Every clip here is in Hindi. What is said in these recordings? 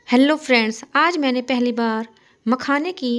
हेलो फ्रेंड्स, आज मैंने पहली बार मखाने की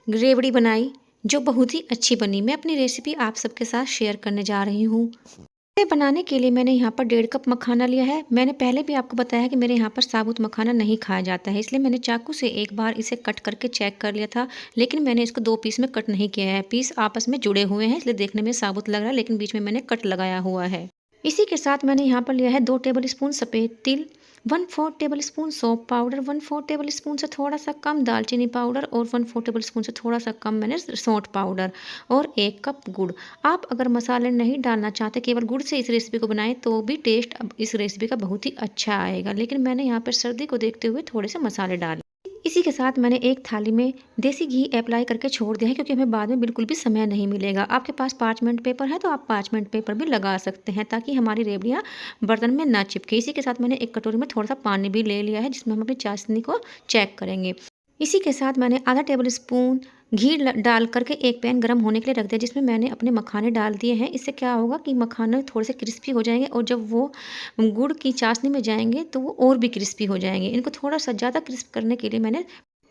रेवड़ी बनाई जो बहुत ही अच्छी बनी। मैं अपनी रेसिपी आप सबके साथ शेयर करने जा रही हूँ। इसे बनाने के लिए मैंने यहाँ पर 1.5 कप मखाना लिया है। मैंने पहले भी आपको बताया है कि मेरे यहाँ पर साबुत मखाना नहीं खाया जाता है, इसलिए मैंने चाकू से एक बार इसे कट करके चेक कर लिया था। लेकिन मैंने इसको 2 पीस में कट नहीं किया है। पीस आपस में जुड़े हुए हैं, इसलिए देखने में साबुत लग रहा है, लेकिन बीच में मैंने कट लगाया हुआ है। इसी के साथ मैंने यहाँ पर लिया है 2 टेबल स्पून सफ़ेद तिल, 1/4 टेबल स्पून सौंफ पाउडर, 1/4 टेबल स्पून से थोड़ा सा कम दालचीनी पाउडर और 1/4 टेबल स्पून से थोड़ा सा कम मैंने सौंठ पाउडर और 1 कप गुड़। आप अगर मसाले नहीं डालना चाहते, केवल गुड़ से इस रेसिपी को बनाएं तो भी टेस्ट अब इस रेसिपी का बहुत ही अच्छा आएगा। लेकिन मैंने यहाँ पर सर्दी को देखते हुए थोड़े से मसाले डाले। इसी के साथ मैंने एक थाली में देसी घी अप्लाई करके छोड़ दिया है, क्योंकि हमें बाद में बिल्कुल भी समय नहीं मिलेगा। आपके पास पार्चमेंट पेपर है तो आप पार्चमेंट पेपर भी लगा सकते हैं, ताकि हमारी रेवड़ियाँ बर्तन में ना चिपके। इसी के साथ मैंने एक कटोरी में थोड़ा सा पानी भी ले लिया है, जिसमें हम अपनी चाशनी को चेक करेंगे। इसी के साथ मैंने आधा टेबल स्पून घी डाल करके एक पैन गरम होने के लिए रख दिया, जिसमें मैंने अपने मखाने डाल दिए हैं। इससे क्या होगा कि मखाने थोड़े से क्रिस्पी हो जाएंगे, और जब वो गुड़ की चाशनी में जाएंगे तो वो और भी क्रिस्पी हो जाएंगे। इनको थोड़ा सा ज़्यादा क्रिस्प करने के लिए मैंने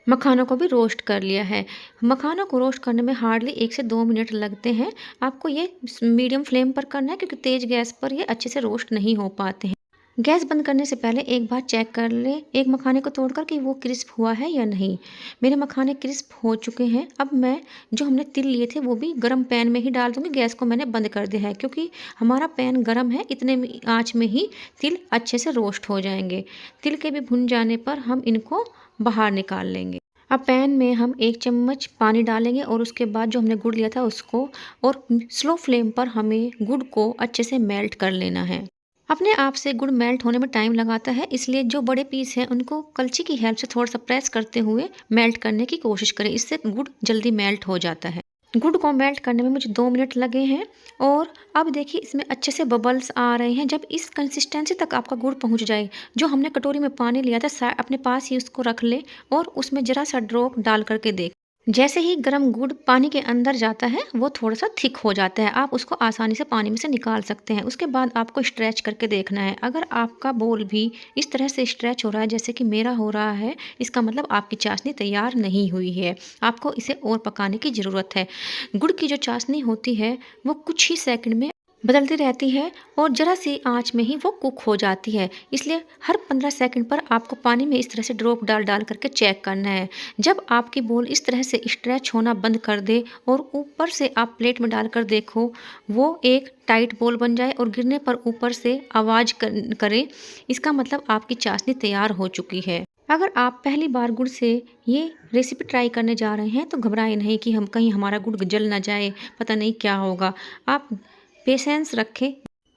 मखानों को भी रोस्ट कर लिया है। मखानों को रोस्ट करने में हार्डली 1 से 2 मिनट लगते हैं। आपको ये मीडियम फ्लेम पर करना है, क्योंकि तेज़ गैस पर ये अच्छे से रोस्ट नहीं हो पाते हैं। गैस बंद करने से पहले एक बार चेक कर लें एक मखाने को तोड़कर कि वो क्रिस्प हुआ है या नहीं। मेरे मखाने क्रिस्प हो चुके हैं। अब मैं जो हमने तिल लिए थे वो भी गरम पैन में ही डाल दूँगी। गैस को मैंने बंद कर दिया है, क्योंकि हमारा पैन गरम है। इतने आँच में ही तिल अच्छे से रोस्ट हो जाएंगे। तिल के भी भुन जाने पर हम इनको बाहर निकाल लेंगे। अब पैन में हम 1 चम्मच पानी डालेंगे, और उसके बाद जो हमने गुड़ लिया था उसको, और स्लो फ्लेम पर हमें गुड़ को अच्छे से मेल्ट कर लेना है। अपने आप से गुड़ मेल्ट होने में टाइम लगाता है, इसलिए जो बड़े पीस हैं उनको कलछी की हेल्प से थोड़ा सा प्रेस करते हुए मेल्ट करने की कोशिश करें। इससे गुड़ जल्दी मेल्ट हो जाता है। गुड़ को मेल्ट करने में मुझे 2 मिनट लगे हैं, और अब देखिए इसमें अच्छे से बबल्स आ रहे हैं। जब इस कंसिस्टेंसी तक आपका गुड़ पहुंच जाए, जो हमने कटोरी में पानी लिया था अपने पास ही उसको रख ले, और उसमें ज़रा सा ड्रॉप डाल करके देख। जैसे ही गर्म गुड़ पानी के अंदर जाता है वो थोड़ा सा थिक हो जाता है। आप उसको आसानी से पानी में से निकाल सकते हैं। उसके बाद आपको स्ट्रेच करके देखना है। अगर आपका बोल भी इस तरह से स्ट्रेच हो रहा है जैसे कि मेरा हो रहा है, इसका मतलब आपकी चाशनी तैयार नहीं हुई है। आपको इसे और पकाने की ज़रूरत है। गुड़ की जो चाशनी होती है वो कुछ ही सेकंड में बदलती रहती है, और ज़रा सी आंच में ही वो कुक हो जाती है। इसलिए हर 15 सेकंड पर आपको पानी में इस तरह से ड्रॉप डाल डाल करके चेक करना है। जब आपकी बोल इस तरह से स्ट्रेच होना बंद कर दे और ऊपर से आप प्लेट में डाल कर देखो, वो एक टाइट बोल बन जाए और गिरने पर ऊपर से आवाज़ करे, इसका मतलब आपकी चाशनी तैयार हो चुकी है। अगर आप पहली बार गुड़ से ये रेसिपी ट्राई करने जा रहे हैं तो घबराएं नहीं कि हम कहीं हमारा गुड़ जल ना जाए, पता नहीं क्या होगा। आप पेशेंस रखें।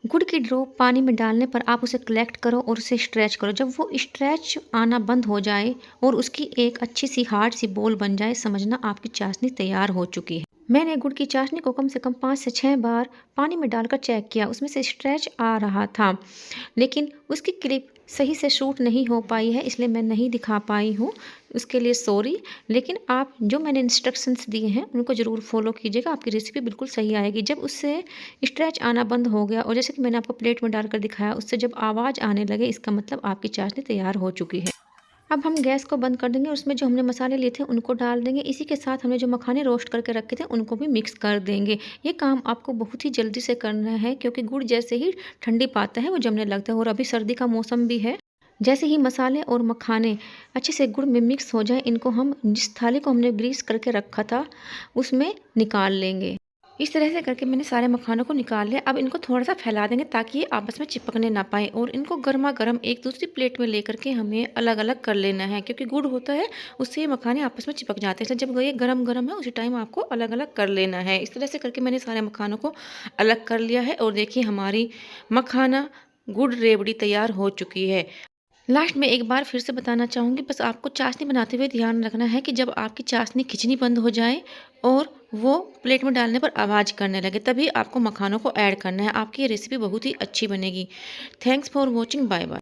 गुड़ की ड्रॉप पानी में डालने पर आप उसे कलेक्ट करो और उसे स्ट्रेच करो। जब वो स्ट्रेच आना बंद हो जाए और उसकी एक अच्छी सी हार्ड सी बोल बन जाए, समझना आपकी चाशनी तैयार हो चुकी है। मैंने गुड़ की चाशनी को कम से कम 5 से 6 बार पानी में डालकर चेक किया। उसमें से स्ट्रेच आ रहा था, लेकिन उसकी क्लिप सही से शूट नहीं हो पाई है, इसलिए मैं नहीं दिखा पाई हूँ। उसके लिए सॉरी। लेकिन आप जो मैंने इंस्ट्रक्शंस दिए हैं उनको ज़रूर फॉलो कीजिएगा। आपकी रेसिपी बिल्कुल सही आएगी। जब उससे स्ट्रेच आना बंद हो गया, और जैसे कि मैंने आपको प्लेट में डालकर दिखाया, उससे जब आवाज़ आने लगे, इसका मतलब आपकी चाशनी तैयार हो चुकी है। अब हम गैस को बंद कर देंगे। उसमें जो हमने मसाले लिए थे उनको डाल देंगे। इसी के साथ हमने जो मखाने रोस्ट करके रखे थे उनको भी मिक्स कर देंगे। ये काम आपको बहुत ही जल्दी से करना है, क्योंकि गुड़ जैसे ही ठंडी पाता है वो जमने लगता है, और अभी सर्दी का मौसम भी है। जैसे ही मसाले और मखाने अच्छे से गुड़ में मिक्स हो जाए, इनको हम जिस थाली को हमने ग्रीस करके रखा था उसमें निकाल लेंगे। इस तरह से करके मैंने सारे मखानों को निकाल लिया। अब इनको थोड़ा सा फैला देंगे ताकि ये आपस में चिपकने ना पाए, और इनको गर्मा गर्म एक दूसरी प्लेट में लेकर के हमें अलग अलग कर लेना है, क्योंकि गुड़ होता है उससे ये मखाने आपस में चिपक जाते हैं। इसलिए जब ये गरम गरम है उसी टाइम आपको अलग अलग कर लेना है। इस तरह से करके मैंने सारे मखानों को अलग कर लिया है, और देखिए हमारी मखाना गुड़ रेवड़ी तैयार हो चुकी है। लास्ट में एक बार फिर से बताना चाहूँगी, बस आपको चाशनी बनाते हुए ध्यान रखना है कि जब आपकी चाशनी खिंचनी बंद हो जाए और वो प्लेट में डालने पर आवाज़ करने लगे, तभी आपको मखानों को ऐड करना है। आपकी ये रेसिपी बहुत ही अच्छी बनेगी। Thanks for watching. Bye bye.